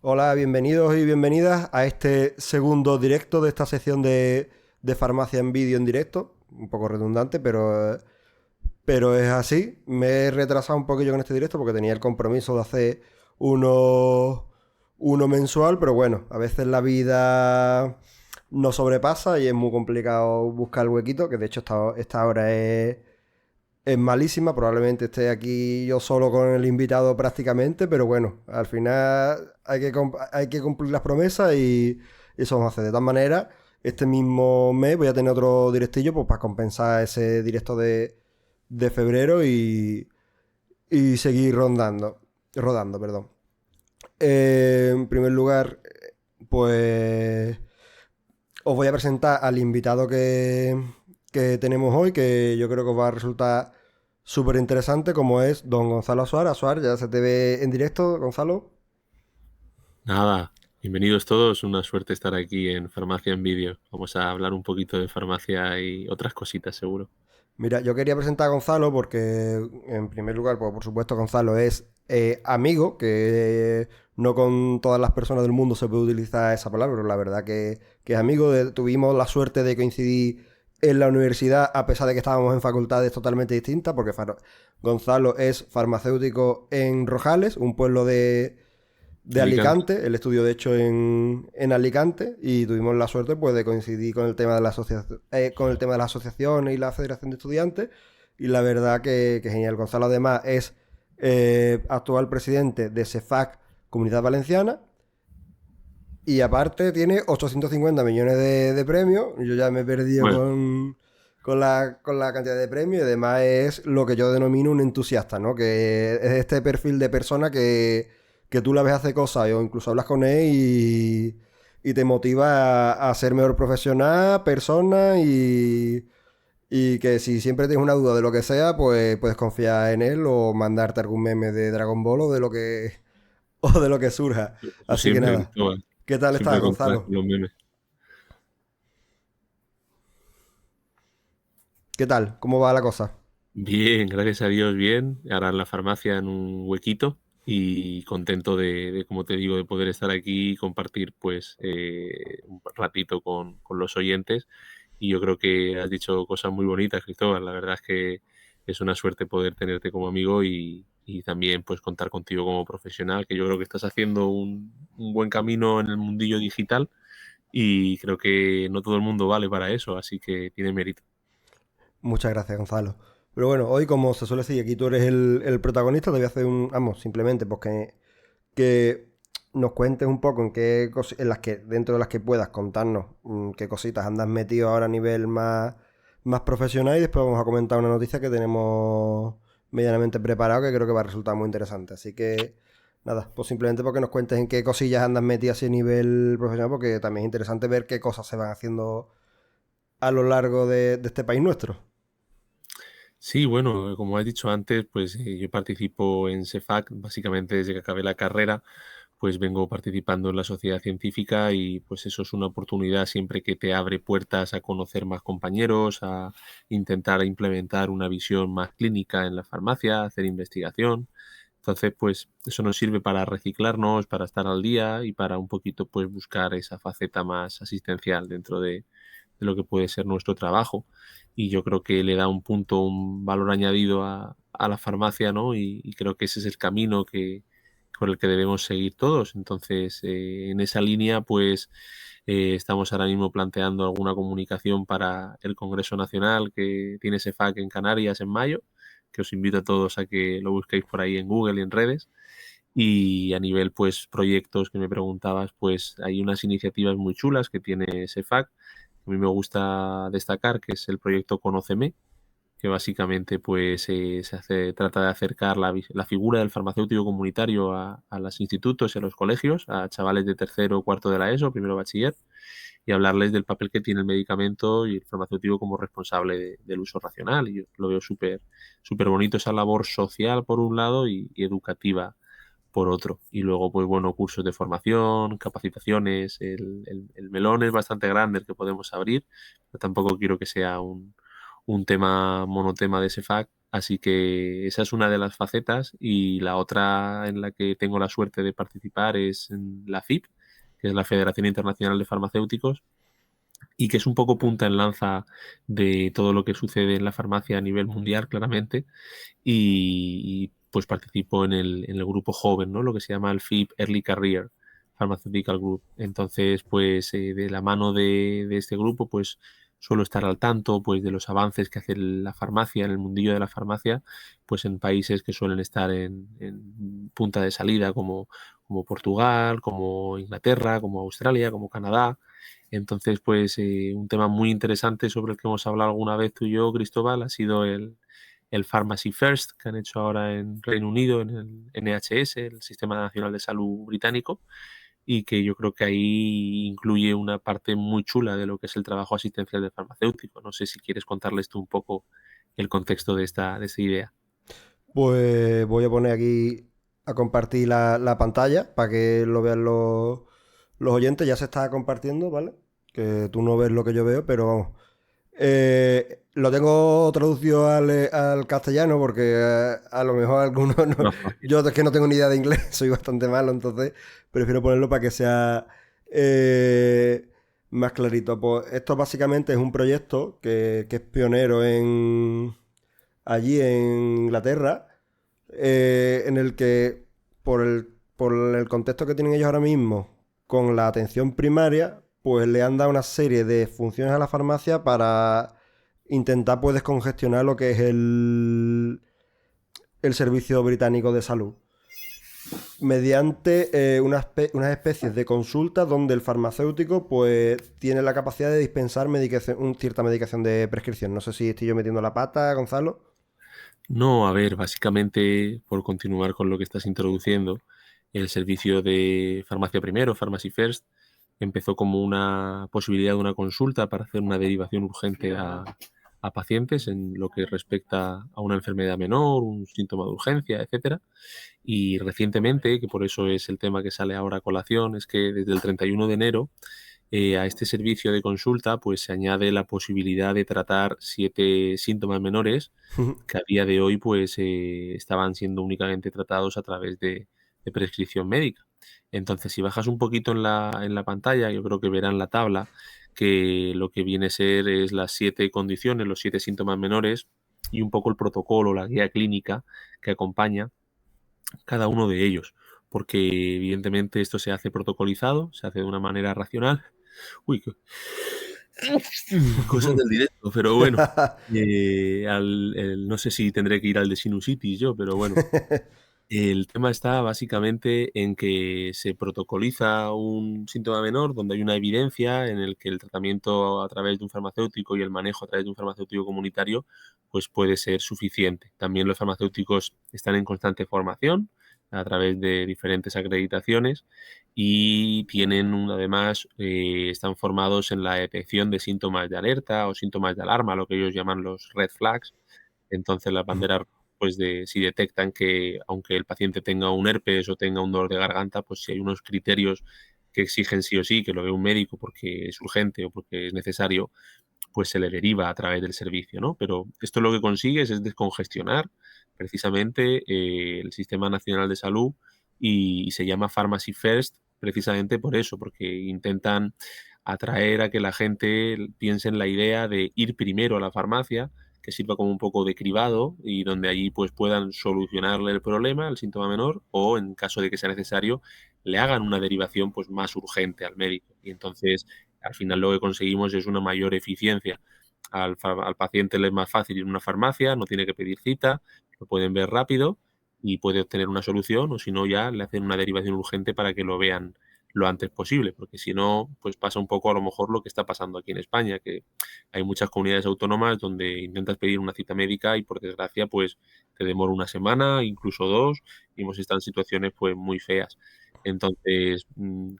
Hola, bienvenidos y bienvenidas a este segundo directo de esta sección de farmacia en vídeo en directo. Un poco redundante, pero es así. Me he retrasado un poquillo con este directo porque tenía el compromiso de hacer uno, uno mensual, pero bueno, a veces la vida nos sobrepasa y es muy complicado buscar el huequito, que de hecho esta hora es malísima, probablemente esté aquí yo solo con el invitado prácticamente, pero bueno, al final hay que cumplir las promesas y eso vamos a hacer. De todas maneras, este mismo mes voy a tener otro directillo pues, para compensar ese directo de febrero y seguir rodando, perdón. En primer lugar, pues os voy a presentar al invitado que tenemos hoy, que yo creo que os va a resultar súper interesante, como es don Gonzalo Azuar. Azuar, ya se te ve en directo, Gonzalo. Nada, bienvenidos todos. Una suerte estar aquí en Farmacia en Vídeo. Vamos a hablar un poquito de farmacia y otras cositas, seguro. Mira, yo quería presentar a Gonzalo porque, en primer lugar, pues por supuesto, Gonzalo es amigo, que no con todas las personas del mundo se puede utilizar esa palabra, pero la verdad que es amigo. Tuvimos la suerte de coincidir en la universidad, a pesar de que estábamos en facultades totalmente distintas, porque Gonzalo es farmacéutico en Rojales, un pueblo de Alicante. Alicante. Él estudió de hecho en Alicante y tuvimos la suerte pues de coincidir con el tema de con el tema de las asociaciones y la Federación de Estudiantes. Y la verdad que genial. Gonzalo además es actual presidente de CEFAC Comunidad Valenciana y aparte tiene 850 millones de premios. Yo ya me he perdido Bueno, con la cantidad de premios y además es lo que yo denomino un entusiasta, ¿no? Que es este perfil de persona que tú la ves hacer cosas o incluso hablas con él y te motiva a ser mejor profesional, persona y que si siempre tienes una duda de lo que sea, pues puedes confiar en él o mandarte algún meme de Dragon Ball o de lo que, o de lo que surja. eso Así que siempre, nada. Cristóbal. ¿Qué tal estás, Siempre contar Gonzalo? con los memes. ¿Qué tal? ¿Cómo va la cosa? Bien, gracias a Dios, bien. Ahora en la farmacia en un huequito y contento como te digo, de poder estar aquí y compartir pues un ratito con los oyentes. Y yo creo que has dicho cosas muy bonitas, Cristóbal. La verdad es que es una suerte poder tenerte como amigo y también pues contar contigo como profesional, que yo creo que estás haciendo un buen camino en el mundillo digital y creo que no todo el mundo vale para eso, así que tiene mérito. Muchas gracias, Gonzalo. Pero bueno, hoy como se suele decir, aquí tú eres el protagonista, te voy a hacer vamos, simplemente pues que nos cuentes un poco en las que, dentro de las que puedas contarnos qué cositas andas metido ahora a nivel más profesional y después vamos a comentar una noticia que tenemos medianamente preparado que creo que va a resultar muy interesante. Así que nada, pues simplemente porque nos cuentes en qué cosillas andas metido así a nivel profesional, porque también es interesante ver qué cosas se van haciendo a lo largo de este país nuestro. Sí, bueno, como has dicho antes, pues yo participo en CEFAC, básicamente desde que acabé la carrera, pues vengo participando en la sociedad científica y pues eso es una oportunidad siempre que te abre puertas a conocer más compañeros, a intentar implementar una visión más clínica en la farmacia, hacer investigación. Entonces, pues eso nos sirve para reciclarnos, para estar al día y para un poquito pues buscar esa faceta más asistencial dentro de lo que puede ser nuestro trabajo. Y yo creo que le da un punto, un valor añadido a la farmacia, ¿no? Y creo que ese es el camino por el que debemos seguir todos. Entonces, en esa línea, pues estamos ahora mismo planteando alguna comunicación para el Congreso Nacional que tiene SEFAC en Canarias en mayo, que os invito a todos a que lo busquéis por ahí en Google y en redes. Y a nivel, pues, proyectos que me preguntabas, pues hay unas iniciativas muy chulas que tiene SEFAC. A mí me gusta destacar que es el proyecto Conóceme, que básicamente pues trata de acercar la figura del farmacéutico comunitario a los institutos y a los colegios, a chavales de tercero o cuarto de la ESO, primero bachiller, y hablarles del papel que tiene el medicamento y el farmacéutico como responsable del uso racional. Y yo lo veo súper bonito esa labor social por un lado y educativa por otro. Y luego, pues bueno, cursos de formación, capacitaciones, el melón es bastante grande el que podemos abrir, pero tampoco quiero que sea un tema monotema de ese FAC, Así que esa es una de las facetas, y la otra en la que tengo la suerte de participar es en la FIP, que es la Federación Internacional de Farmacéuticos, y que es un poco punta en lanza de todo lo que sucede en la farmacia a nivel mundial, claramente, pues participo en el grupo joven, ¿no? Lo que se llama el FIP Early Career Pharmaceutical Group. Entonces, pues de la mano de este grupo, pues suelo estar al tanto pues de los avances que hace la farmacia, en el mundillo de la farmacia, pues en países que suelen estar en punta de salida, como Portugal, como Inglaterra, como Australia, como Canadá. Entonces, pues un tema muy interesante sobre el que hemos hablado alguna vez tú y yo, Cristóbal, ha sido el Pharmacy First que han hecho ahora en Reino Unido, en el NHS, el Sistema Nacional de Salud británico, y que yo creo que ahí incluye una parte muy chula de lo que es el trabajo asistencial del farmacéutico. No sé si quieres contarles tú un poco el contexto de esta idea. Pues voy a poner aquí a compartir la pantalla para que lo vean los oyentes. Ya se está compartiendo, ¿vale? Que tú no ves lo que yo veo, pero vamos. Lo tengo traducido al castellano porque a lo mejor algunos no. Más fácil. Yo es que no tengo ni idea de inglés, soy bastante malo, entonces prefiero ponerlo para que sea más clarito. Pues esto básicamente es un proyecto que es pionero allí en Inglaterra, en el que por el contexto que tienen ellos ahora mismo con la atención primaria, pues le han dado una serie de funciones a la farmacia para intentar pues descongestionar lo que es el servicio británico de salud. Mediante unas especies de consultas donde el farmacéutico pues tiene la capacidad de dispensar cierta medicación de prescripción. No sé si estoy yo metiendo la pata, Gonzalo. No, a ver, básicamente, por continuar con lo que estás introduciendo, el servicio de farmacia primero, Pharmacy First, empezó como una posibilidad de una consulta para hacer una derivación urgente a pacientes en lo que respecta a una enfermedad menor, un síntoma de urgencia, etcétera. Y recientemente, que por eso es el tema que sale ahora a colación, es que desde el 31 de enero a este servicio de consulta pues se añade la posibilidad de tratar 7 síntomas menores que a día de hoy pues estaban siendo únicamente tratados a través de prescripción médica. Entonces, si bajas un poquito en la pantalla, yo creo que verán la tabla que lo que viene a ser es las 7 condiciones, los 7 síntomas menores, y un poco el protocolo, la guía clínica que acompaña cada uno de ellos, porque evidentemente esto se hace protocolizado, se hace de una manera racional. Uy, cosas del directo, pero bueno, no sé si tendré que ir al de sinusitis yo, pero bueno. El tema está básicamente en que se protocoliza un síntoma menor donde hay una evidencia en el que el tratamiento a través de un farmacéutico y el manejo a través de un farmacéutico comunitario pues puede ser suficiente. También los farmacéuticos están en constante formación a través de diferentes acreditaciones, y tienen además están formados en la detección de síntomas de alerta o síntomas de alarma, lo que ellos llaman los red flags. Entonces las banderas, pues de si detectan que aunque el paciente tenga un herpes o tenga un dolor de garganta, pues si hay unos criterios que exigen sí o sí que lo vea un médico porque es urgente o porque es necesario, pues se le deriva a través del servicio, ¿no? Pero esto lo que consigues es descongestionar precisamente el Sistema Nacional de Salud, y se llama Pharmacy First precisamente por eso, porque intentan atraer a que la gente piense en la idea de ir primero a la farmacia, que sirva como un poco de cribado y donde allí pues puedan solucionarle el problema, el síntoma menor, o en caso de que sea necesario, le hagan una derivación pues más urgente al médico. Y entonces, al final lo que conseguimos es una mayor eficiencia. Al paciente le es más fácil ir a una farmacia, no tiene que pedir cita, lo pueden ver rápido y puede obtener una solución, o si no ya le hacen una derivación urgente para que lo vean lo antes posible, porque si no, pues pasa un poco a lo mejor lo que está pasando aquí en España, que hay muchas comunidades autónomas donde intentas pedir una cita médica y por desgracia pues te demora una semana, incluso 2, y hemos estado en situaciones pues muy feas. Entonces,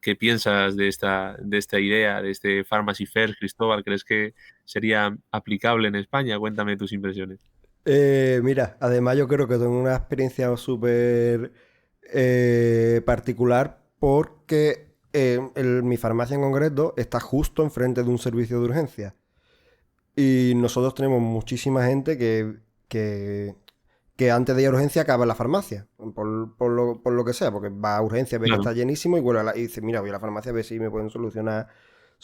¿qué piensas de esta idea, de este Pharmacy First, Cristóbal? ¿Crees que sería aplicable en España? Cuéntame tus impresiones. Mira, además yo creo que tengo una experiencia súper particular porque mi farmacia en concreto está justo enfrente de un servicio de urgencia. Y nosotros tenemos muchísima gente que que antes de ir a urgencia acaba en la farmacia, por lo que sea, porque va a urgencia, ve que Claro, está llenísimo y vuelve y dice, mira, voy a la farmacia a ver si me pueden solucionar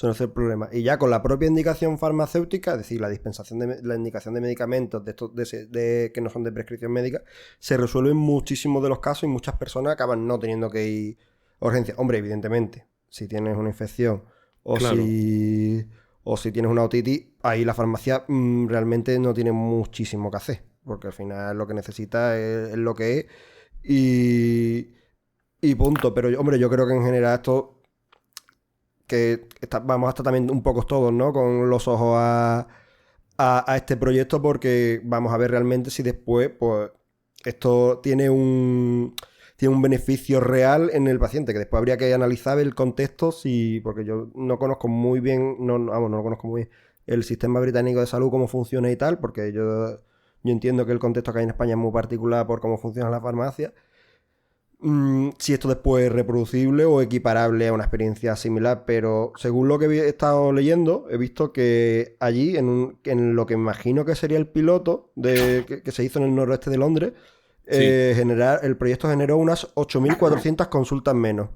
el problema. Y ya con la propia indicación farmacéutica, es decir, la dispensación la indicación de medicamentos que no son de prescripción médica, se resuelven muchísimos de los casos y muchas personas acaban no teniendo que ir a urgencia. Hombre, evidentemente, si tienes una infección o claro. si, o si tienes una otitis, ahí la farmacia realmente no tiene muchísimo que hacer, porque al final lo que necesita es lo que es y, y punto. Pero, hombre, yo creo que en general esto vamos a estar también un poco todos, ¿no? Con los ojos a este proyecto porque vamos a ver realmente si después, pues, esto tiene un beneficio real en el paciente, que después habría que analizar el contexto, porque yo no conozco muy bien, no lo conozco muy bien, el sistema británico de salud, cómo funciona y tal, porque yo entiendo que el contexto que hay en España es muy particular por cómo funciona la farmacia. Si esto después es reproducible o equiparable a una experiencia similar, pero según lo que he estado leyendo, he visto que allí, en lo que imagino que sería el piloto que se hizo en el noroeste de Londres, Sí. el proyecto generó unas 8.400 consultas menos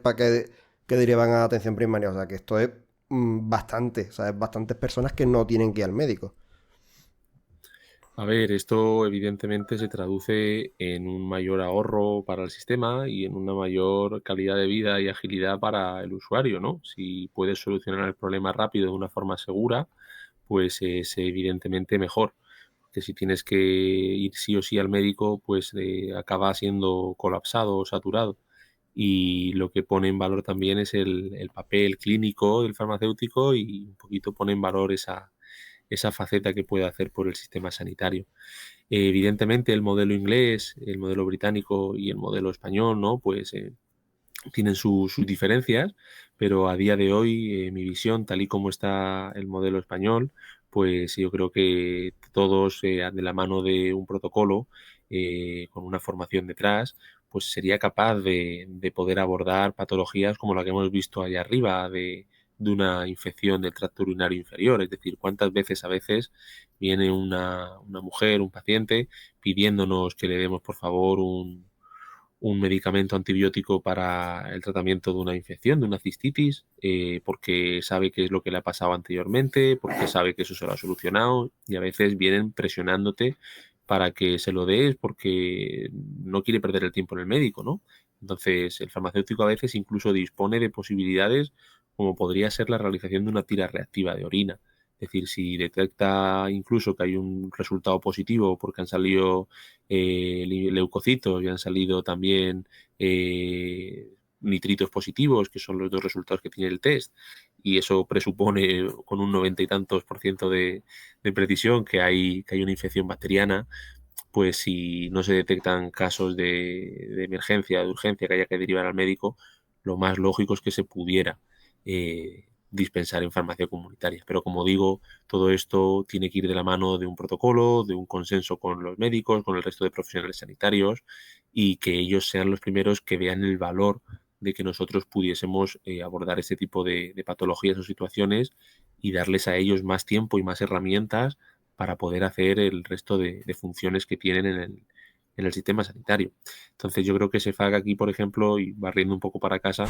para que derivan a atención primaria. O sea que esto es bastante, o sea, es bastantes personas que no tienen que ir al médico. A ver, esto evidentemente se traduce en un mayor ahorro para el sistema y en una mayor calidad de vida y agilidad para el usuario, ¿no? Si puedes solucionar el problema rápido de una forma segura, pues es evidentemente mejor. Que si tienes que ir sí o sí al médico, pues acaba siendo colapsado o saturado. Y lo que pone en valor también es el papel clínico del farmacéutico y un poquito pone en valor esa faceta que puede hacer por el sistema sanitario. Evidentemente, el modelo inglés, el modelo británico y el modelo español, ¿no? Pues tienen sus diferencias, pero a día de hoy, mi visión, tal y como está el modelo español, pues yo creo que todos de la mano de un protocolo, con una formación detrás, pues sería capaz de poder abordar patologías como la que hemos visto allá arriba, de una infección del tracto urinario inferior. Es decir, cuántas veces a veces viene una mujer, un paciente, pidiéndonos que le demos, por favor, un medicamento antibiótico para el tratamiento de una infección, de una cistitis, porque sabe qué es lo que le ha pasado anteriormente, porque sabe que eso se lo ha solucionado y a veces vienen presionándote para que se lo des porque no quiere perder el tiempo en el médico, ¿no? Entonces, el farmacéutico a veces incluso dispone de posibilidades como podría ser la realización de una tira reactiva de orina. Es decir, si detecta incluso que hay un resultado positivo porque han salido leucocitos y han salido también nitritos positivos, que son los dos resultados que tiene el test, y eso presupone con un 90 y tantos por ciento de precisión que hay una infección bacteriana, pues si no se detectan casos de emergencia, de urgencia que haya que derivar al médico, lo más lógico es que se pudiera dispensar en farmacia comunitaria. Pero como digo, todo esto tiene que ir de la mano de un protocolo, de un consenso con los médicos, con el resto de profesionales sanitarios y que ellos sean los primeros que vean el valor de que nosotros pudiésemos abordar este tipo de patologías o situaciones y darles a ellos más tiempo y más herramientas para poder hacer el resto de funciones que tienen en el sistema sanitario. Entonces yo creo que SEFAC aquí, por ejemplo, y barriendo un poco para casa,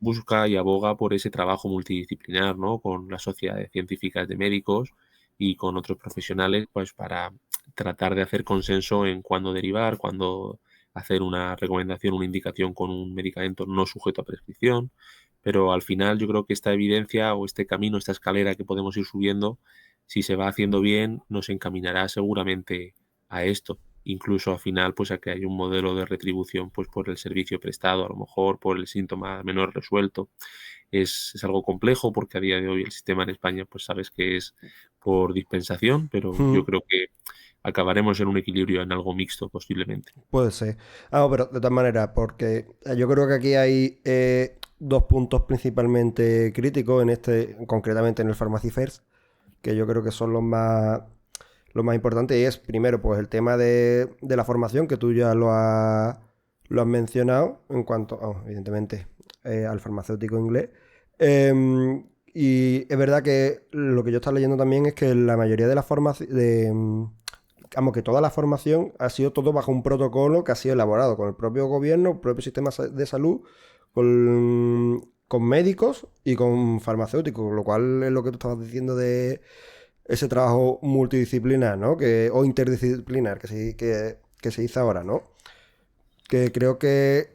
busca y aboga por ese trabajo multidisciplinar, ¿no? Con las sociedades científicas de médicos y con otros profesionales, pues para tratar de hacer consenso en cuándo derivar, cuándo hacer una recomendación, una indicación con un medicamento no sujeto a prescripción. Pero al final yo creo que esta evidencia o este camino, esta escalera que podemos ir subiendo, si se va haciendo bien, nos encaminará seguramente a esto. Incluso al final, pues a que haya un modelo de retribución pues por el servicio prestado, a lo mejor por el síntoma menor resuelto. Es algo complejo porque a día de hoy el sistema en España, pues sabes que es por dispensación, pero yo creo que acabaremos en un equilibrio en algo mixto posiblemente. Puede ser. Pero de todas maneras, porque yo creo que aquí hay dos puntos principalmente críticos concretamente en el Pharmacy First, que yo creo que son los más importantes. Y es, primero, pues el tema de la formación, que tú ya lo has mencionado, en cuanto, evidentemente, al farmacéutico inglés. Y es verdad que lo que yo estaba leyendo también es que la mayoría de las formaciones vamos, que toda la formación ha sido todo bajo un protocolo que ha sido elaborado con el propio gobierno, el propio sistema de salud, con médicos y con farmacéuticos, lo cual es lo que tú estabas diciendo de ese trabajo multidisciplinar, ¿no? O interdisciplinar que se hizo ahora, ¿no? Que creo que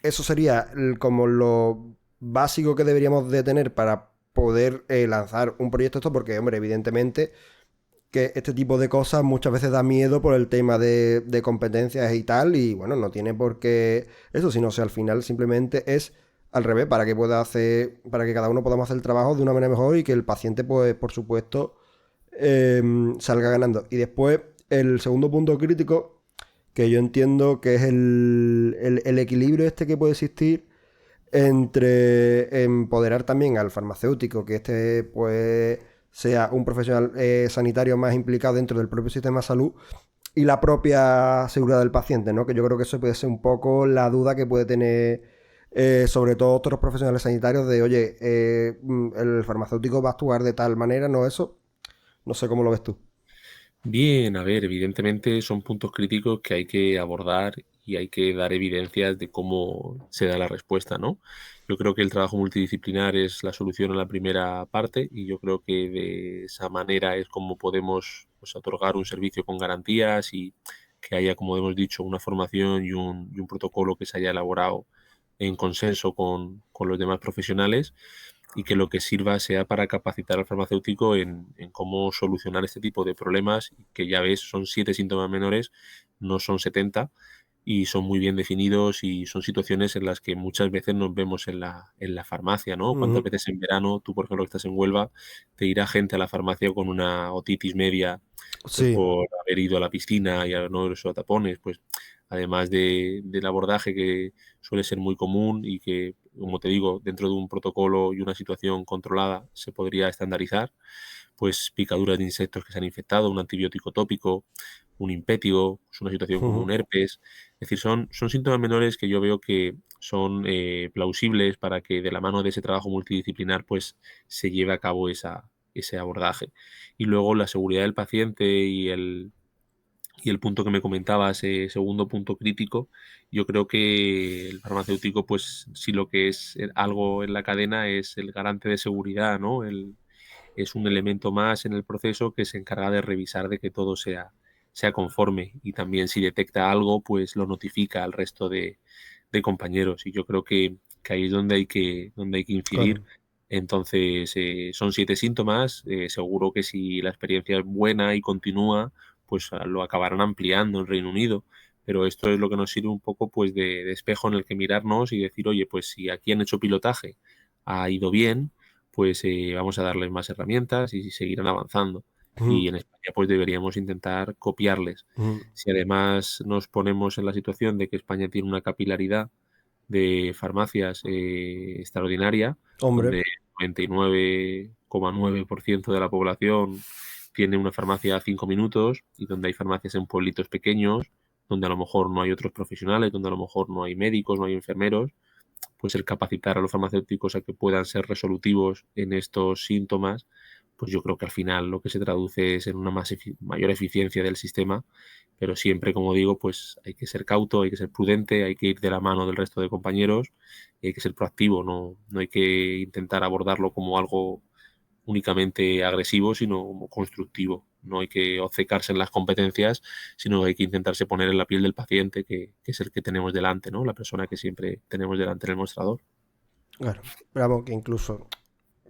eso sería como lo básico que deberíamos de tener para poder lanzar un proyecto esto, porque, hombre, evidentemente que este tipo de cosas muchas veces da miedo por el tema de competencias y tal, y bueno, no tiene por qué eso, sino que al final simplemente es al revés, para que cada uno podamos hacer el trabajo de una manera mejor y que el paciente, pues, por supuesto, salga ganando. Y después, el segundo punto crítico, que yo entiendo que es el equilibrio este que puede existir entre empoderar también al farmacéutico, que este pues sea un profesional sanitario más implicado dentro del propio sistema de salud y la propia seguridad del paciente, ¿no? Que yo creo que eso puede ser un poco la duda que puede tener sobre todo otros profesionales sanitarios de, oye, el farmacéutico va a actuar de tal manera, ¿no? Eso, no sé cómo lo ves tú. Bien, a ver, evidentemente son puntos críticos que hay que abordar y hay que dar evidencias de cómo se da la respuesta, ¿no? Yo creo que el trabajo multidisciplinar es la solución a la primera parte y yo creo que de esa manera es como podemos, pues, otorgar un servicio con garantías y que haya, como hemos dicho, una formación y un protocolo que se haya elaborado en consenso con los demás profesionales y que lo que sirva sea para capacitar al farmacéutico en cómo solucionar este tipo de problemas, que ya ves, son 7 síntomas menores, no son 70, y son muy bien definidos y son situaciones en las que muchas veces nos vemos en la farmacia, ¿no? Cuántas Ujú. veces en verano, tú por ejemplo que estás en Huelva, te irá gente a la farmacia con una otitis media, pues Sí. por haber ido a la piscina y haber no usado tapones, pues además del abordaje que suele ser muy común y que, como te digo, dentro de un protocolo y una situación controlada se podría estandarizar, pues picaduras de insectos que se han infectado, un antibiótico tópico, un impétigo, pues una situación como un Ujú. herpes. Es decir, son síntomas menores que yo veo que son plausibles para que de la mano de ese trabajo multidisciplinar pues se lleve a cabo ese abordaje. Y luego la seguridad del paciente y el punto que me comentabas, segundo punto crítico, yo creo que el farmacéutico, pues si lo que es algo en la cadena es el garante de seguridad, ¿no? Es un elemento más en el proceso que se encarga de revisar de que todo sea conforme y también si detecta algo, pues lo notifica al resto de compañeros. Y yo creo que ahí es donde hay que incidir. Claro. Entonces, son 7 síntomas. Seguro que si la experiencia es buena y continúa, pues lo acabarán ampliando en Reino Unido. Pero esto es lo que nos sirve un poco pues de espejo en el que mirarnos y decir, oye, pues si aquí han hecho pilotaje, ha ido bien, pues vamos a darles más herramientas y seguirán avanzando. Y Ujú. en España pues deberíamos intentar copiarles. Ujú. Si además nos ponemos en la situación de que España tiene una capilaridad de farmacias extraordinaria, donde Hombre. el 99,9% de la población tiene una farmacia a 5 minutos y donde hay farmacias en pueblitos pequeños, donde a lo mejor no hay otros profesionales, donde a lo mejor no hay médicos, no hay enfermeros, pues el capacitar a los farmacéuticos a que puedan ser resolutivos en estos síntomas, pues yo creo que al final lo que se traduce es en una mayor eficiencia del sistema, pero siempre, como digo, pues hay que ser cauto, hay que ser prudente, hay que ir de la mano del resto de compañeros y hay que ser proactivo, no hay que intentar abordarlo como algo únicamente agresivo, sino como constructivo. No hay que obcecarse en las competencias, sino que hay que intentarse poner en la piel del paciente, que es el que tenemos delante, ¿no? La persona que siempre tenemos delante en el mostrador. Claro. Pero vamos, que incluso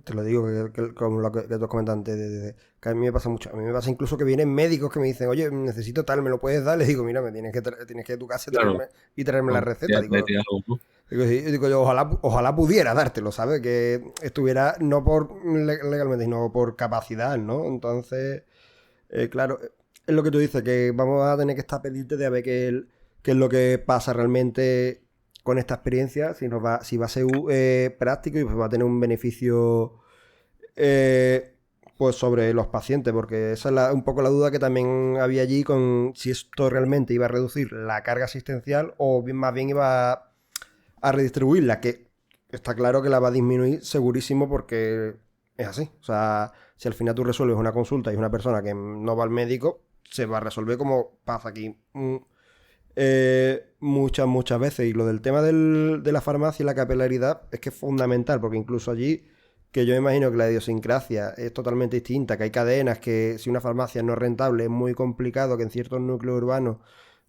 te lo digo, como lo que tú has comentado antes, que a mí me pasa mucho. A mí me pasa incluso que vienen médicos que me dicen, oye, necesito tal, ¿me lo puedes dar? Les digo, mira, tienes que educarse Claro, y traerme la aunque receta. sea tráete algo, ¿no? Digo yo, ojalá pudiera dártelo, ¿sabes? Que estuviera no por legalmente, sino por capacidad, ¿no? Entonces, claro, es lo que tú dices, que vamos a tener que estar pendientes de a ver qué es lo que pasa realmente con esta experiencia, si va a ser práctico y pues va a tener un beneficio eh, pues sobre los pacientes, porque esa es un poco la duda que también había allí con si esto realmente iba a reducir la carga asistencial o más bien iba a redistribuirla, que está claro que la va a disminuir segurísimo porque es así. O sea, si al final tú resuelves una consulta y es una persona que no va al médico, se va a resolver como pasa aquí muchas veces. Y lo del tema de la farmacia y la capilaridad es que es fundamental, porque incluso allí, que yo me imagino que la idiosincrasia es totalmente distinta, que hay cadenas que si una farmacia no es rentable es muy complicado que en ciertos núcleos urbanos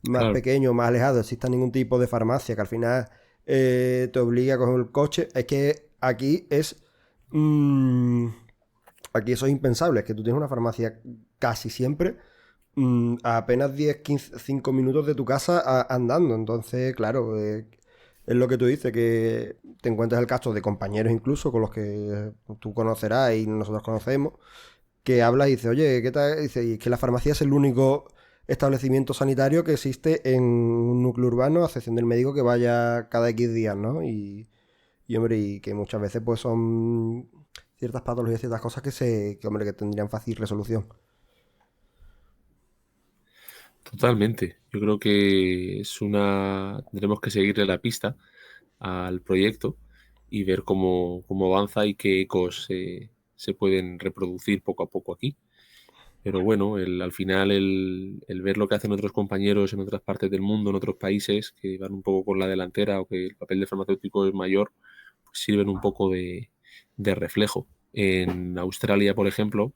más Claro. pequeños, más alejados, exista ningún tipo de farmacia, que al final te obliga a coger el coche. Es que aquí es... mm, aquí eso es impensable, es que tú tienes una farmacia casi siempre a apenas 10 15 5 minutos de tu casa andando. Entonces, claro, es lo que tú dices, que te encuentras el caso de compañeros incluso con los que tú conocerás y nosotros conocemos, que hablas y dices, oye, ¿qué tal? Dice, y es que la farmacia es el único establecimiento sanitario que existe en un núcleo urbano, a excepción del médico que vaya cada X días, ¿no? Hombre, y que muchas veces pues son ciertas patologías, ciertas cosas hombre, que tendrían fácil resolución. Totalmente. Yo creo que tendremos que seguirle la pista al proyecto y ver cómo avanza y qué ecos se pueden reproducir poco a poco aquí. Pero bueno, al final el ver lo que hacen otros compañeros en otras partes del mundo, en otros países, que van un poco con la delantera o que el papel de farmacéutico es mayor, pues sirven un poco de reflejo. En Australia, por ejemplo,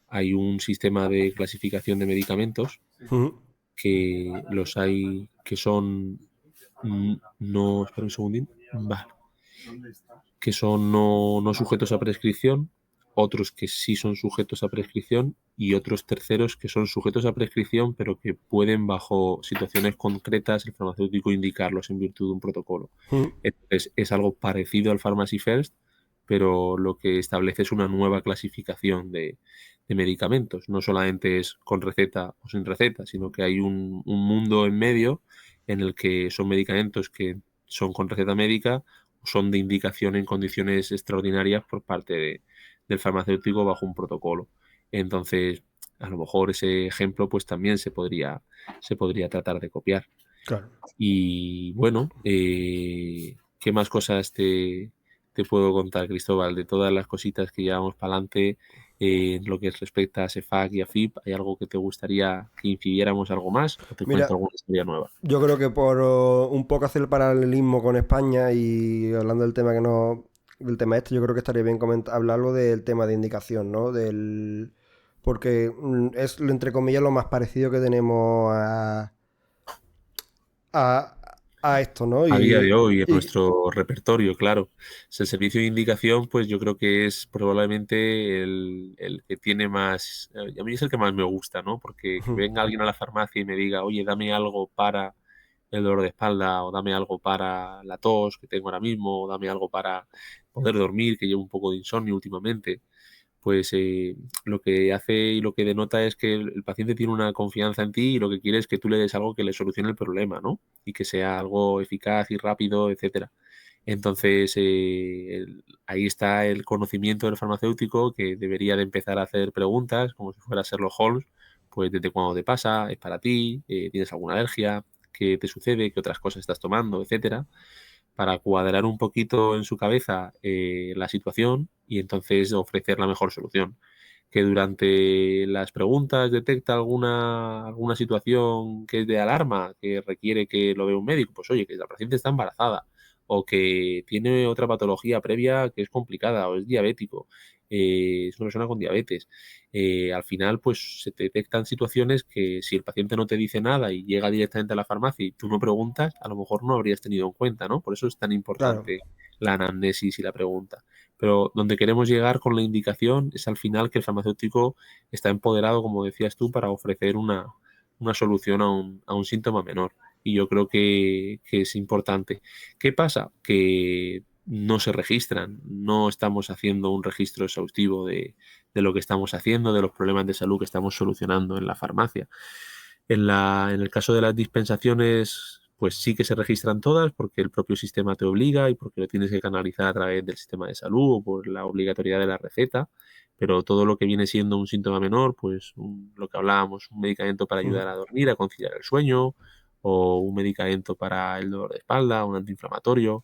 hay un sistema de clasificación de medicamentos Ujú. que los hay que son no, espera un segundín, vale, que son no sujetos a prescripción, otros que sí son sujetos a prescripción y otros terceros que son sujetos a prescripción pero que pueden bajo situaciones concretas el farmacéutico indicarlos en virtud de un protocolo. Ujú. Entonces es algo parecido al Pharmacy First, pero lo que establece es una nueva clasificación de medicamentos. No solamente es con receta o sin receta, sino que hay un mundo en medio en el que son medicamentos que son con receta médica o son de indicación en condiciones extraordinarias por parte del farmacéutico bajo un protocolo. Entonces, a lo mejor ese ejemplo pues también se podría tratar de copiar. Claro. Y bueno, ¿qué más cosas te puedo contar, Cristóbal? De todas las cositas que llevamos para adelante en lo que respecta a SEFAC y a FIP, ¿hay algo que te gustaría que incidiéramos algo más o te cuento Mira, alguna historia nueva? yo creo que por un poco hacer el paralelismo con España y hablando del tema este, yo creo que estaría bien hablarlo del tema de indicación, ¿no? Porque es, entre comillas, lo más parecido que tenemos a, a esto, ¿no? A día de hoy, en Y nuestro repertorio, claro. El servicio de indicación, pues yo creo que es probablemente el que tiene más, a mí es el que más me gusta, ¿no? Porque que venga alguien a la farmacia y me diga, oye, dame algo para el dolor de espalda, o dame algo para la tos que tengo ahora mismo, o dame algo para poder dormir, que llevo un poco de insomnio últimamente, pues lo que hace y lo que denota es que el paciente tiene una confianza en ti y lo que quiere es que tú le des algo que le solucione el problema, ¿no? Y que sea algo eficaz y rápido, etcétera. Entonces, ahí está el conocimiento del farmacéutico que debería de empezar a hacer preguntas, como si fuera Sherlock Holmes, pues desde cuándo te pasa, es para ti, tienes alguna alergia, qué te sucede, qué otras cosas estás tomando, etcétera, para cuadrar un poquito en su cabeza la situación y entonces ofrecer la mejor solución. Que durante las preguntas detecta alguna situación que es de alarma, que requiere que lo vea un médico, pues oye, que la paciente está embarazada o que tiene otra patología previa que es complicada o es diabético, es una persona con diabetes. Al final, pues se detectan situaciones que si el paciente no te dice nada y llega directamente a la farmacia y tú no preguntas, a lo mejor no habrías tenido en cuenta, ¿no? Por eso es tan claro, importante la anamnesis y la pregunta. Pero donde queremos llegar con la indicación es al final que el farmacéutico está empoderado, como decías tú, para ofrecer una solución a un síntoma menor. Y yo creo que es importante. ¿Qué pasa? Que no se registran, no estamos haciendo un registro exhaustivo de lo que estamos haciendo, de los problemas de salud que estamos solucionando en la farmacia. En el caso de las dispensaciones, pues sí que se registran todas porque el propio sistema te obliga y porque lo tienes que canalizar a través del sistema de salud o por la obligatoriedad de la receta, pero todo lo que viene siendo un síntoma menor, pues lo que hablábamos, un medicamento para ayudar a dormir, a conciliar el sueño, o un medicamento para el dolor de espalda, un antiinflamatorio,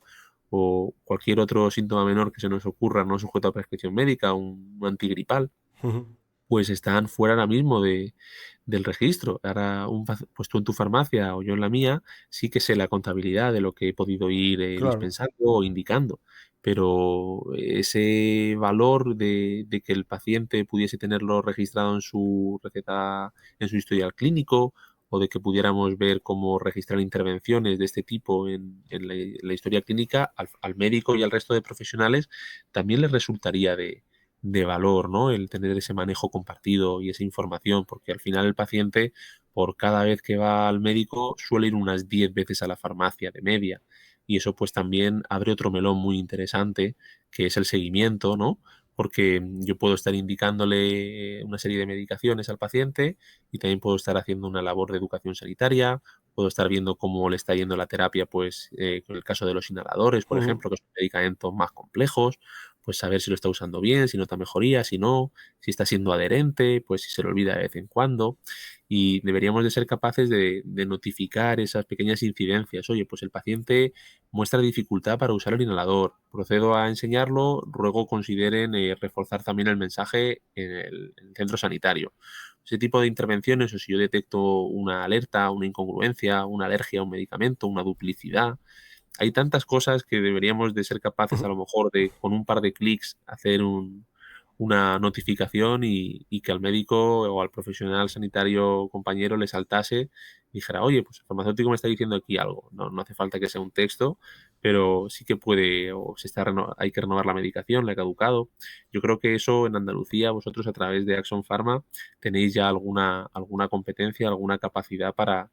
o cualquier otro síntoma menor que se nos ocurra no sujeto a prescripción médica, un antigripal, pues están fuera ahora mismo del registro. Ahora, pues tú en tu farmacia o yo en la mía, sí que sé la contabilidad de lo que he podido ir Claro. dispensando o indicando, pero ese valor de que el paciente pudiese tenerlo registrado en su receta, en su historial clínico, o de que pudiéramos ver cómo registrar intervenciones de este tipo en la historia clínica, al médico y al resto de profesionales también les resultaría de valor, ¿no? El tener ese manejo compartido y esa información, porque al final el paciente, por cada vez que va al médico, suele ir unas 10 veces a la farmacia de media. Y eso pues también abre otro melón muy interesante, que es el seguimiento, ¿no? Porque yo puedo estar indicándole una serie de medicaciones al paciente y también puedo estar haciendo una labor de educación sanitaria, puedo estar viendo cómo le está yendo la terapia, pues con el caso de los inhaladores, por Ujú. ejemplo, que son medicamentos más complejos, pues saber si lo está usando bien, si nota mejoría, si no, si está siendo adherente, pues si se lo olvida de vez en cuando. Y deberíamos de ser capaces de notificar esas pequeñas incidencias. Oye, pues el paciente muestra dificultad para usar el inhalador. Procedo a enseñarlo, ruego consideren reforzar también el mensaje en el centro sanitario. Ese tipo de intervenciones, o si yo detecto una alerta, una incongruencia, una alergia a un medicamento, una duplicidad, hay tantas cosas que deberíamos de ser capaces a lo mejor de con un par de clics hacer una notificación y que al médico o al profesional sanitario compañero le saltase y dijera, oye, pues el farmacéutico me está diciendo aquí algo. No, no hace falta que sea un texto, pero sí que puede, o hay que renovar la medicación, le ha caducado. Yo creo que eso en Andalucía, vosotros a través de Axon Pharma tenéis ya alguna competencia, alguna capacidad para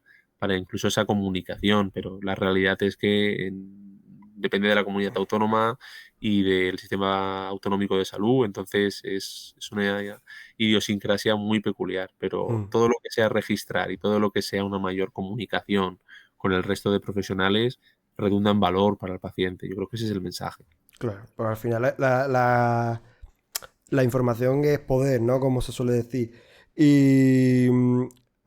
incluso esa comunicación, pero la realidad es que depende de la comunidad autónoma y del sistema autonómico de salud, entonces es una idiosincrasia muy peculiar, pero Mm. todo lo que sea registrar y todo lo que sea una mayor comunicación con el resto de profesionales redunda en valor para el paciente. Yo creo que ese es el mensaje. Claro, pues al final la información es poder, ¿no? Como se suele decir. Y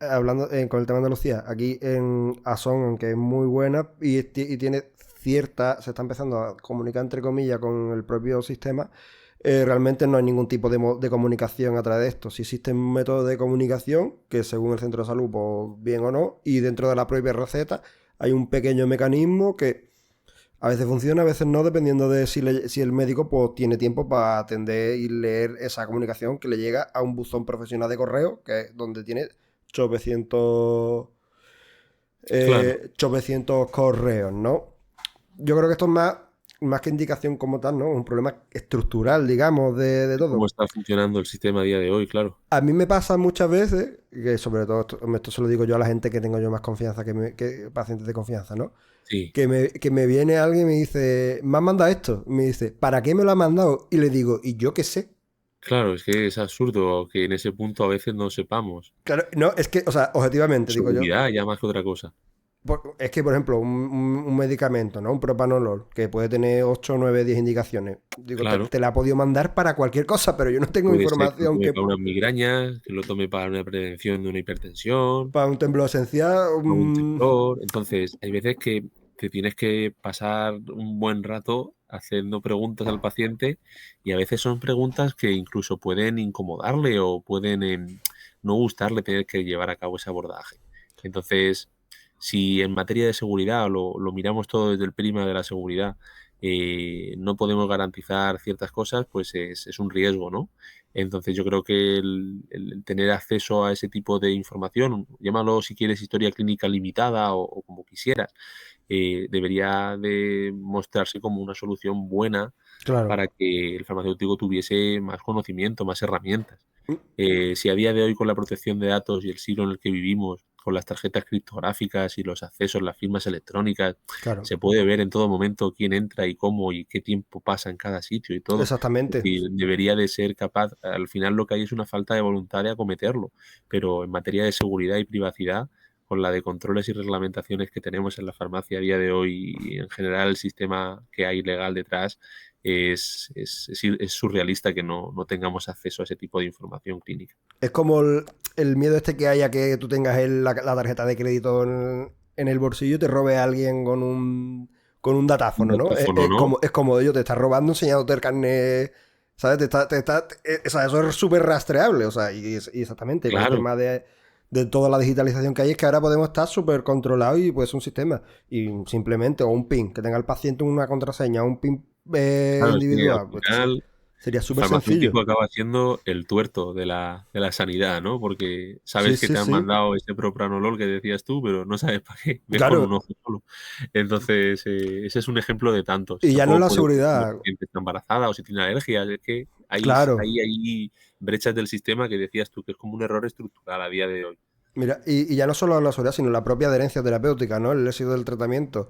hablando con el tema de Andalucía, aquí en Azón, aunque es muy buena y tiene cierta, se está empezando a comunicar entre comillas con el propio sistema, realmente no hay ningún tipo de comunicación a través de esto. Si existen métodos de comunicación, que según el centro de salud, pues bien o no, y dentro de la propia receta hay un pequeño mecanismo que a veces funciona, a veces no, dependiendo de si el médico pues, tiene tiempo para atender y leer esa comunicación que le llega a un buzón profesional de correo, que es donde tiene 800, Claro, 800 correos, ¿no? Yo creo que esto es más que indicación como tal, ¿no? Un problema estructural, digamos, de cómo todo. está funcionando el sistema a día de hoy, claro. A mí me pasa muchas veces, que sobre todo esto se lo digo yo a la gente que tengo yo más confianza, que pacientes de confianza, ¿no? Sí, Que me viene alguien y me dice, me han mandado esto. Me dice, ¿para qué me lo han mandado? Y le digo, ¿y yo qué sé? claro, es que es absurdo que en ese punto a veces no sepamos. Claro, no, es que, o sea, objetivamente, digo yo, Seguridad ya más que otra cosa. es que, por ejemplo, un medicamento, ¿no? Un propanolol, que puede tener 8 9 10 indicaciones. Digo, te, Claro. te la ha podido mandar para cualquier cosa, pero yo no tengo Puede ser que lo información tome que para una migraña, que lo tome para una prevención de una hipertensión, para un temblor esencial. o un temblor. Entonces, hay veces que te tienes que pasar un buen rato haciendo preguntas al paciente y a veces son preguntas que incluso pueden incomodarle o pueden no gustarle tener que llevar a cabo ese abordaje. Entonces, si en materia de seguridad lo miramos todo desde el prisma de la seguridad, no podemos garantizar ciertas cosas, pues es un riesgo, ¿no? Entonces yo creo que el tener acceso a ese tipo de información, llámalo si quieres historia clínica limitada o como quisieras, debería de mostrarse como una solución buena Claro. para que el farmacéutico tuviese más conocimiento, más herramientas. Mm. Si a día de hoy con la protección de datos y el siglo en el que vivimos, con las tarjetas criptográficas y los accesos, las firmas electrónicas, Claro, se puede ver en todo momento quién entra y cómo y qué tiempo pasa en cada sitio y todo. Es exactamente. decir, debería de ser capaz, al final lo que hay es una falta de voluntad de acometerlo, pero en materia de seguridad y privacidad, con la de controles y reglamentaciones que tenemos en la farmacia a día de hoy y en general el sistema que hay legal detrás, es surrealista que no tengamos acceso a ese tipo de información clínica. Es como el miedo este que hay a que tú tengas la tarjeta de crédito en el bolsillo y te robe a alguien con un Un datáfono, ¿no? Es, datáfono, es ¿no? como, es como ellos te está robando enseñándote el carnet, ¿sabes? O sea, eso es súper rastreable, o sea, y exactamente, con el Claro, tema de toda la digitalización que hay es que ahora podemos estar súper controlados y puede ser un sistema. Y simplemente, o un PIN, que tenga el paciente una contraseña, un PIN Claro, es que al individual, pues final sería el súper sencillo. farmacéutico acaba siendo el tuerto de la sanidad, ¿no? Porque Sí, sabes que sí, te han sí. mandado ese propranolol que decías tú, pero no sabes para qué, ves con Claro, un ojo solo. Entonces, ese es un ejemplo de tantos. Y y ya no es tampoco la puedes decir si la seguridad. paciente está embarazada o si tiene alergias. Es que Claro. hay brechas del sistema que decías tú, que es como un error estructural a día de hoy. Mira, y ya no solo la seguridad, sino la propia adherencia terapéutica, ¿no? El éxito del tratamiento.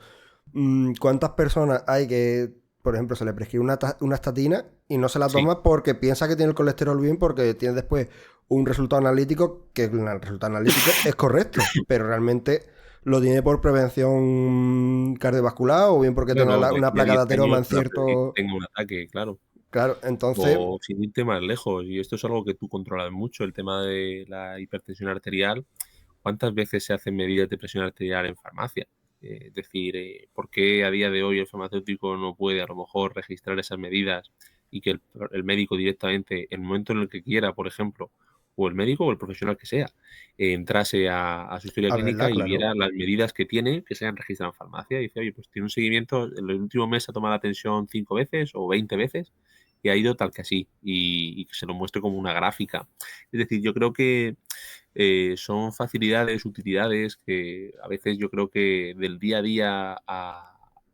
¿Cuántas personas hay que, por ejemplo, se le prescribe una estatina y no se la Sí, toma porque piensa que tiene el colesterol bien porque tiene después un resultado analítico que el resultado analítico es correcto, pero realmente lo tiene por prevención cardiovascular o bien porque tenga claro, de una aquí a placa 10 de ateroma años en para prevenir que cierto... tenga un ataque, claro. Claro, entonces, O sin irte más lejos, y esto es algo que tú controlas mucho, el tema de la hipertensión arterial. ¿Cuántas veces se hacen medidas de presión arterial en farmacia? Es decir, ¿por qué a día de hoy el farmacéutico no puede a lo mejor registrar esas medidas y que el médico directamente, en el momento en el que quiera, por ejemplo, o el médico o el profesional que sea, entrase a su historia a verla, clínica y claro. viera las medidas que tiene que se hayan registrado en farmacia? Y dice, oye, pues tiene un seguimiento, en el último mes ha tomado la tensión 5 veces o 20 veces y ha ido tal que así, y que se lo muestre como una gráfica. Es decir, yo creo que son facilidades, utilidades que a veces yo creo que del día a día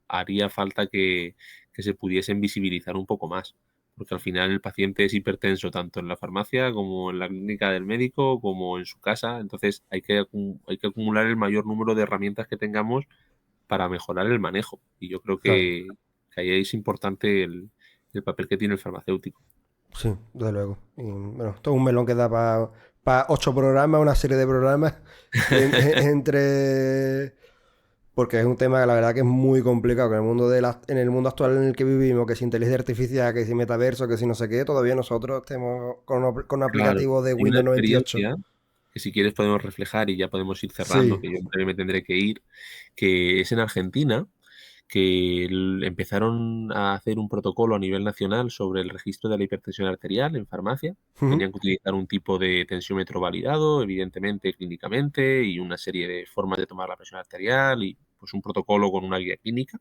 haría falta que se pudiesen visibilizar un poco más. Porque al final el paciente es hipertenso tanto en la farmacia como en la clínica del médico como en su casa. Entonces hay que acumular el mayor número de herramientas que tengamos para mejorar el manejo. Y yo creo Claro. que ahí es importante el papel que tiene el farmacéutico. Sí, desde luego. Y, bueno, esto es un melón que da para 8 programas, una serie de programas entre... Porque es un tema que la verdad que es muy complicado, que en el mundo en el mundo actual en el que vivimos, que si inteligencia artificial, que si metaverso, que si no sé qué, todavía nosotros estemos con un Claro, aplicativo de hay una Windows 98. experiencia que si quieres podemos reflejar y ya podemos ir cerrando, Sí. que yo en breve me tendré que ir, que es en Argentina, que empezaron a hacer un protocolo a nivel nacional sobre el registro de la hipertensión arterial en farmacia. Ujú. Tenían que utilizar un tipo de tensiómetro validado, evidentemente clínicamente, y una serie de formas de tomar la presión arterial y pues un protocolo con una guía clínica.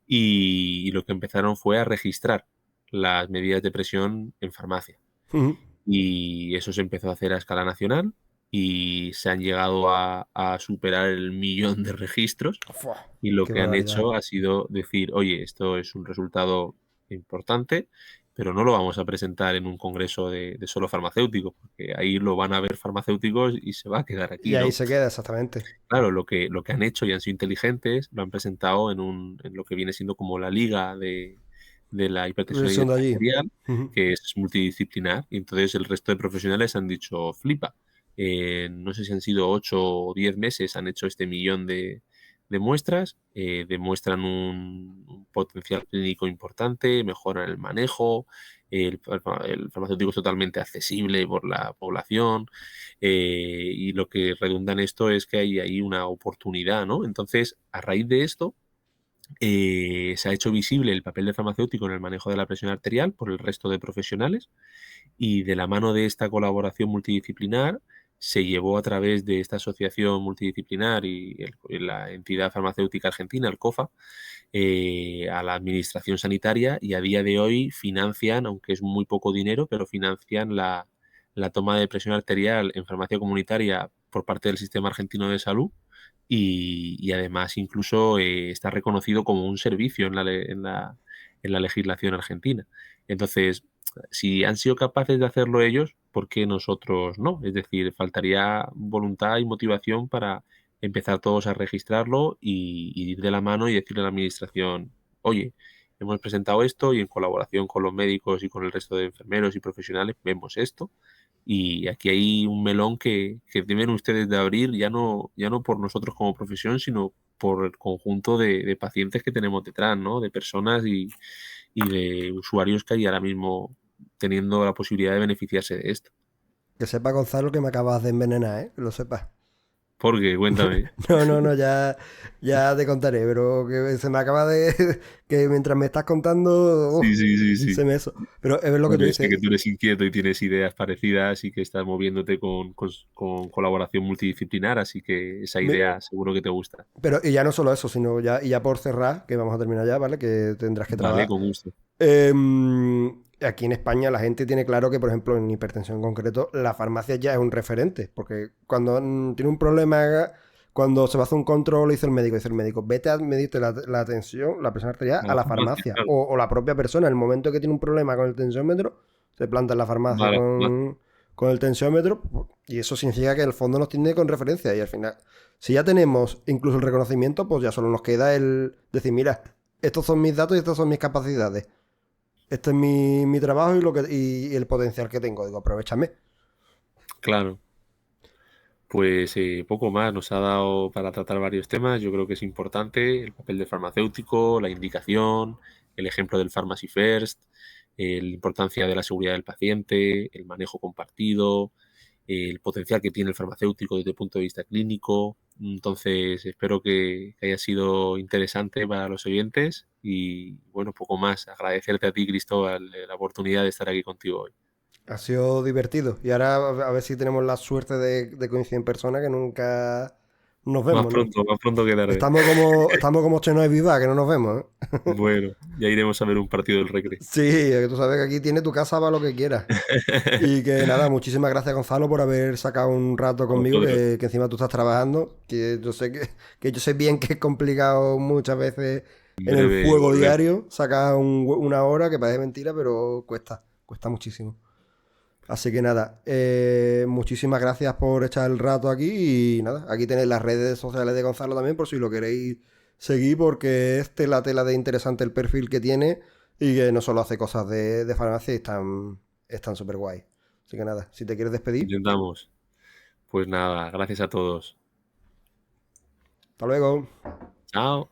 Y lo que empezaron fue a registrar las medidas de presión en farmacia. Ujú. Y eso se empezó a hacer a escala nacional y se han llegado a superar el millón de registros Fua, y lo qué que han barbaridad. hecho ha sido decir, oye, esto es un resultado importante, pero no lo vamos a presentar en un congreso de solo farmacéuticos, porque ahí lo van a ver farmacéuticos y se va a quedar Y aquí, ahí ¿no? se queda exactamente. Claro, lo que han hecho y han sido inteligentes, lo han presentado en lo que viene siendo como la liga de la hipertensión Versión de allí. arterial, Ujú. que es multidisciplinar, y entonces el resto de profesionales han dicho, flipa. No sé si han sido 8 o 10 meses, han hecho este millón de muestras, demuestran un potencial clínico importante, mejoran el manejo, el farmacéutico es totalmente accesible por la población, y lo que redunda en esto es que hay ahí una oportunidad, ¿no? Entonces, a raíz de esto, se ha hecho visible el papel del farmacéutico en el manejo de la presión arterial por el resto de profesionales y de la mano de esta colaboración multidisciplinar se llevó a través de esta asociación multidisciplinar y la entidad farmacéutica argentina, el COFA, a la administración sanitaria y a día de hoy financian, aunque es muy poco dinero, pero financian la toma de presión arterial en farmacia comunitaria por parte del sistema argentino de salud y además incluso está reconocido como un servicio en la legislación argentina. Entonces, si han sido capaces de hacerlo ellos, ¿por qué nosotros no? Es decir, faltaría voluntad y motivación para empezar todos a registrarlo y ir de la mano y decirle a la administración, oye, hemos presentado esto y en colaboración con los médicos y con el resto de enfermeros y profesionales vemos esto. Y aquí hay un melón que deben ustedes de abrir, ya no por nosotros como profesión, sino por el conjunto de pacientes que tenemos detrás, ¿no? De personas y de usuarios que hay ahora mismo teniendo la posibilidad de beneficiarse de esto. Que sepa, Gonzalo, que me acabas de envenenar, ¿eh? Que lo sepas. ¿Por qué? Cuéntame. No, ya te contaré, pero que se me acaba de... que mientras me estás contando, Sí, sí, sí, se sí. me eso. Pero es lo que tú Bueno, sé que dices. tú eres inquieto y tienes ideas parecidas y que estás moviéndote con colaboración multidisciplinar, así que esa Mi- idea seguro que te gusta. Pero, y ya no solo eso, sino ya, y ya por cerrar, que vamos a terminar ya, ¿vale? Que tendrás que Vale, trabajar. con gusto. Aquí en España la gente tiene claro que, por ejemplo, en hipertensión en concreto, la farmacia ya es un referente. Porque cuando tiene un problema, cuando se va a hacer un control, dice el médico, vete a medirte la tensión, la presión arterial, A a la la farmacia, farmacia. claro. O la propia persona, en el momento que tiene un problema con el tensiómetro, se planta en la farmacia Vale, con el tensiómetro. Y eso significa que el fondo nos tiene con referencia. Y al final, si ya tenemos incluso el reconocimiento, pues ya solo nos queda el decir, mira, estos son mis datos y estas son mis capacidades. Este es mi trabajo y el potencial que tengo. Digo, aprovechame. claro. Pues poco más, nos ha dado para tratar varios temas. Yo creo que es importante el papel del farmacéutico, la indicación, el ejemplo del Pharmacy First, la importancia de la seguridad del paciente, el manejo compartido, el potencial que tiene el farmacéutico desde el punto de vista clínico. Entonces, espero que haya sido interesante para los oyentes y bueno, poco más. Agradecerte a ti, Cristóbal, la oportunidad de estar aquí contigo hoy. Ha sido divertido. Y ahora a ver si tenemos la suerte de coincidir en persona que nunca nos vemos, ¿no? Más pronto que tarde. Estamos como Chenoa y Viva, que no nos vemos, ¿eh? Bueno, ya iremos a ver un partido del Recre. Sí, que tú sabes que aquí tiene tu casa para lo que quieras. Y que nada, muchísimas gracias Gonzalo por haber sacado un rato A conmigo, vosotros. que encima tú estás trabajando, que yo sé que yo sé bien que es complicado muchas veces En en el breve fuego volvemos. diario sacar una hora, que parece mentira, pero cuesta muchísimo. Así que nada, muchísimas gracias por echar el rato aquí y nada, aquí tenéis las redes sociales de Gonzalo también por si lo queréis seguir porque es tela de interesante el perfil que tiene y que no solo hace cosas de farmacia y están súper guay. Así que nada, si te quieres despedir, Intentamos. Pues nada, gracias a todos. hasta luego. Chao.